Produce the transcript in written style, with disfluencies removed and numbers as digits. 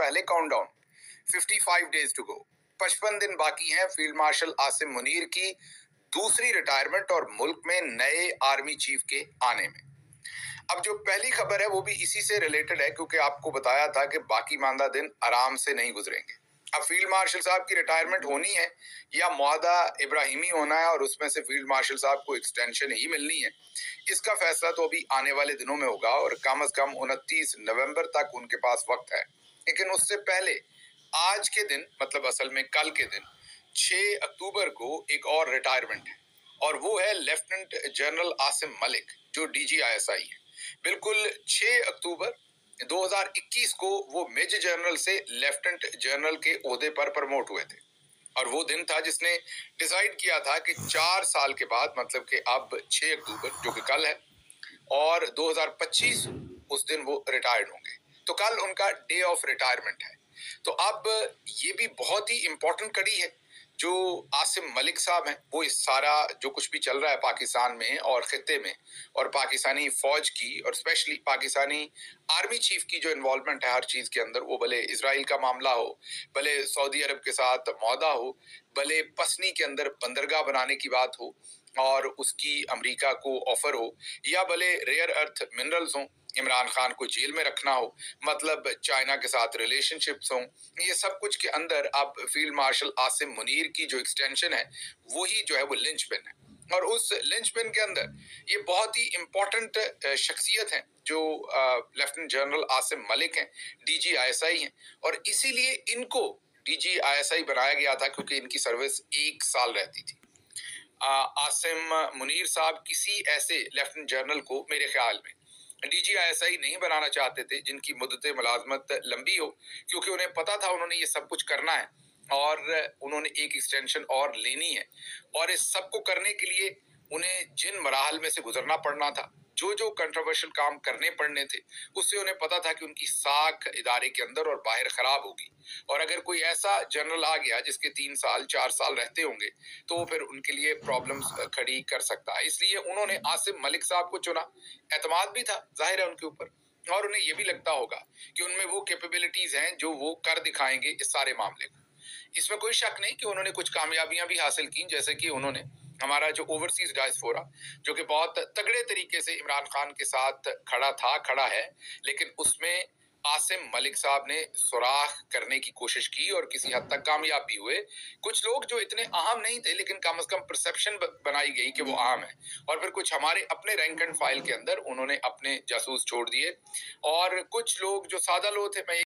पहले countdown 55 days to go. 55 दिन बाकी हैं फील्ड मार्शल आसिम मुनीर की दूसरी रिटायरमेंट और मुल्क में नए आर्मी चीफ के आने में। अब जो पहली खबर है वो भी इसी से रिलेटेड है, क्योंकि आपको बताया था कि बाकी मानदा दिन आराम से नहीं गुजरेंगे। अब फील्ड मार्शल साहब की रिटायरमेंट होनी है या मुआहदा इब्राहिमी होना है और उसमें से फील्ड मार्शल साहब को एक्सटेंशन ही मिलनी है, इसका फैसला तो अभी आने वाले दिनों में होगा और कम से कम 29 नवंबर तक उनके पास वक्त है। लेकिन उससे पहले आज के दिन, मतलब असल में कल के दिन 6 अक्टूबर को एक और रिटायरमेंट है और वो है लेफ्टिनेंट जनरल आसिम मलिक, जो DGISI है। बिल्कुल 6 अक्टूबर 2021 को वो मेजर जनरल से लेफ्टिनेंट जनरल के ओहदे पर प्रमोट हुए थे और वो दिन था जिसने डिसाइड किया था कि 4 साल के बाद, मतलब कि अब 6 अक्टूबर जो कि कल है और 2025 उस दिन वो रिटायर्ड होंगे। तो कल उनका डे ऑफ रिटायरमेंट है। तो अब ये भी बहुत ही इंपॉर्टेंट कड़ी है जो आसिम मलिक साहब हैं, वो इस सारा जो कुछ भी चल रहा है पाकिस्तान में और खित्ते में और पाकिस्तानी फौज की और स्पेशली पाकिस्तानी आर्मी चीफ की जो इन्वॉल्वमेंट है हर चीज़ के अंदर, वो भले इसराइल का मामला हो, भले सऊदी अरब के साथ मुआहदा हो, भले पसनी के अंदर बंदरगाह बनाने की बात हो और उसकी अमेरिका को ऑफर हो, या भले रेयर अर्थ मिनरल्स हों, इमरान खान को जेल में रखना हो, मतलब चाइना के साथ रिलेशनशिप्स हों, ये सब कुछ के अंदर अब फील्ड मार्शल आसिम मुनीर की जो एक्सटेंशन है वही जो है वो लिंचपिन है। और उस लिंचपिन के अंदर ये बहुत ही इम्पोर्टेंट शख्सियत हैं जो लेफ्टिनेंट जनरल आसिम मलिक हैं, DGISI हैं, और इसीलिए इनको DGISI बनाया गया था क्योंकि इनकी सर्विस 1 साल रहती थी। आसिम मुनीर साहब किसी ऐसे लेफ्टिनेंट जनरल को मेरे ख्याल में DGISI नहीं बनाना चाहते थे जिनकी मुद्दत मुलाजमत लंबी हो, क्योंकि उन्हें पता था उन्होंने ये सब कुछ करना है और उन्होंने एक एक्सटेंशन और लेनी है और इस सब को करने के लिए उन्हें जिन मराहल में से गुजरना पड़ना था, जो जो कंट्रोवर्शियल काम करने पड़ने थे, उससे उन्हें पता था कि उनकी साख इदारे के अंदर और बाहर खराब होगी और अगर कोई ऐसा जनरल आ गया जिसके 3 साल 4 साल रहते होंगे तो फिर उनके लिए प्रॉब्लम्स खड़ी कर सकता है। इसलिए उन्होंने आसिम मलिक साहब को चुना। एतमाद भी था जाहिर है उनके ऊपर, और उन्हें ये भी लगता होगा कि उनमें वो कैपेबिलिटीज हैं जो वो कर दिखाएंगे इस सारे मामले को। इसमें कोई शक नहीं कि उन्होंने कुछ कामयाबियां भी हासिल की, जैसे कि उन्होंने हमारा जो ओवरसीज डायस्पोरा, जो कि बहुत तगड़े तरीके से इमरान खान के साथ खड़ा है, लेकिन उसमें आसिम मलिक साहब ने सुराख करने की कोशिश की और किसी हद तक कामयाब भी हुए। कुछ लोग जो इतने अहम नहीं थे लेकिन कम से कम परसेप्शन बनाई गई कि वो अहम है, और फिर कुछ हमारे अपने रैंक एंड फाइल के अंदर उन्होंने अपने जासूस छोड़ दिए और कुछ लोग जो सादा लोग थे, मैं